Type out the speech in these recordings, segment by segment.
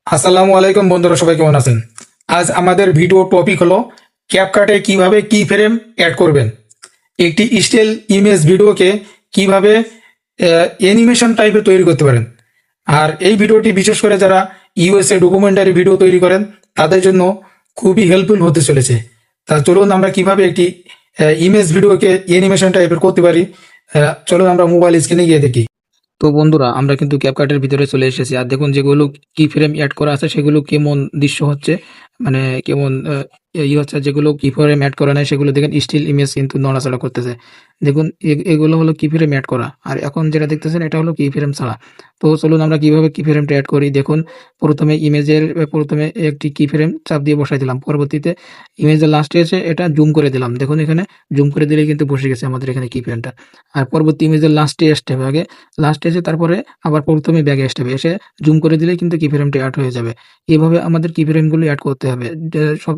আসসালামু আলাইকুম বন্ধুরা, সবাই কেমন আছেন? আজ আমাদের ভিডিও টপিক হলো ক্যাপকাটে কিভাবে কি ফ্রেম অ্যাড করবেন। একটি স্টিল ইমেজ ভিডিওকে কিভাবে অ্যানিমেশন টাইপে তৈরি করতে পারেন। আর এই ভিডিওটি বিশেষ করে যারা ইউএসএ ডকুমেন্টারি ভিডিও তৈরি করেন তাদের জন্য খুবই হেল্পফুল হতে চলেছে। তা চলুন আমরা কিভাবে একটি ইমেজ ভিডিওকে অ্যানিমেশন টাইপের করতে পারি। চলুন আমরা মোবাইল স্ক্রিনে গিয়ে দেখি। তো বন্ধুরা, আমরা কিন্তু ক্যাপকাটের ভিতরে চলে এসেছি। আর দেখুন যেগুলো কি ফ্রেম অ্যাড করা আছে সেগুলো কেমন দৃশ্য হচ্ছে, মানে কেমন হচ্ছে। যেগুলো কি ফ্রেম অ্যাড করা নাই সেগুলো দেখেন স্টিল ইমেজ কিন্তু নড়াচড়া করতেছে। দেখুন এগুলো হলো কি ফ্রেম অ্যাড করা, আর এখন যেটা দেখতেছেন এটা হলো কি ফ্রেম ছাড়া। তো চলুন আমরা কিভাবে কি ফ্রেমটা অ্যাড করি। দেখুন প্রথমে একটি কি ফ্রেম চাপ দিয়ে বসাই দিলাম, পরবর্তীতে ইমেজের লাস্টে এসে এটা জুম করে দিলাম। দেখুন এখানে জুম করে দিলে কিন্তু বসে গেছে আমাদের এখানে কি ফ্রেমটা। আর পরবর্তী ইমেজের লাস্টে আসতে হবে, আগে লাস্টে এসে তারপরে আবার প্রথমে ব্যাগে আসতে হবে, এসে জুম করে দিলেই কিন্তু কি ফ্রেমটা অ্যাড হয়ে যাবে। এভাবে আমাদের কি ফ্রেমগুলো অ্যাড করতে হবে। সব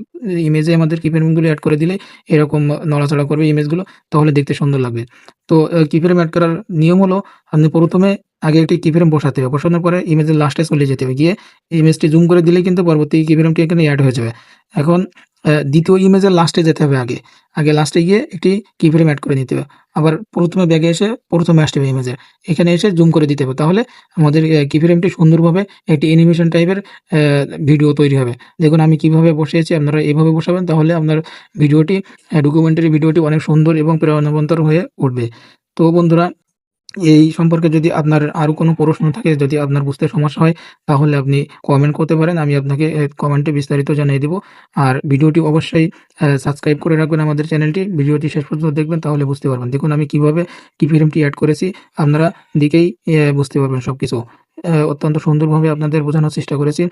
ইমেজে আমাদের কি ফ্রেমগুলো অ্যাড করে দিলে এরকম নড়াচড়া করবে ইমেজগুলো, তাহলে দেখতে সুন্দর লাগবে। তো কি ফ্রেম অ্যাড করার নিয়ম হলো, আপনি প্রথমে আগে একটি কি ফ্রেম বসাতে হবে, বসানোর পরে ইমেজের লাস্টে চলে যেতে হবে, গিয়ে ইমেজটি জুম করে দিলেই কিন্তু পরবর্তী কি ফ্রেমটি এখানে অ্যাড হয়ে যাবে। এখন দ্বিতীয় ইমেজের লাস্টে যেতে হবে, আগে লাস্টে গিয়ে একটি কি ফ্রেম অ্যাড করে নিতে হবে। আবার প্রথমে ব্যাগে এসে প্রথমে আসতে হবে ইমেজের, এখানে এসে জুম করে দিতে হবে, তাহলে আমাদের কি ফ্রেমটি সুন্দরভাবে একটি অ্যানিমেশন টাইপের ভিডিও তৈরি হবে। দেখুন আমি কিভাবে বসিয়েছি, আপনারা এভাবে বসাবেন, তাহলে আপনার ভিডিওটি ডকুমেন্টারি ভিডিওটি অনেক সুন্দর এবং প্রেরণাবন্তর হয়ে উঠবে। তো বন্ধুরা, এই সম্পর্কে যদি আপনার আরো কোনো প্রশ্ন থাকে, যদি আপনার বুঝতে সমস্যা হয়, তাহলে আপনি কমেন্ট করতে পারেন। আমি আপনাকে কমেন্টে বিস্তারিত জানিয়ে দিব। আর ভিডিওটি অবশ্যই সাবস্ক্রাইব করে রাখবেন আমাদের চ্যানেলটি। ভিডিওটি শেষ পর্যন্ত দেখবেন, তাহলে বুঝতে পারবেন। দেখুন আমি কিভাবে কি ফ্রেমটি অ্যাড করেছি, আপনারা দেখেই বুঝতে পারবেন সবকিছু। অত্যন্ত সুন্দরভাবে আপনাদের বোঝানোর চেষ্টা করেছি।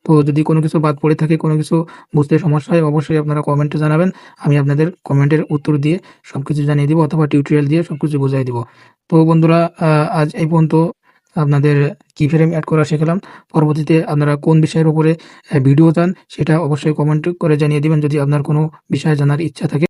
তো যদি কোনো কিছু বাদ পড়ে থাকে, কোনো কিছু বুঝতে সমস্যা হয়, অবশ্যই আপনারা কমেন্টে জানাবেন। আমি আপনাদের কমেন্টের উত্তর দিয়ে সবকিছু জানিয়ে দিব, অথবা টিউটোরিয়াল দিয়ে সবকিছু বুঝাই দিব। তো বন্ধুরা, আজ এই পর্যন্ত আপনাদের কি ফ্রেম অ্যাড করা শেখালাম। পরবর্তীতে আপনারা কোন বিষয়ের উপরে ভিডিও চান সেটা অবশ্যই কমেন্ট করে জানিয়ে দিবেন, যদি আপনার কোনো বিষয় জানার ইচ্ছা থাকে।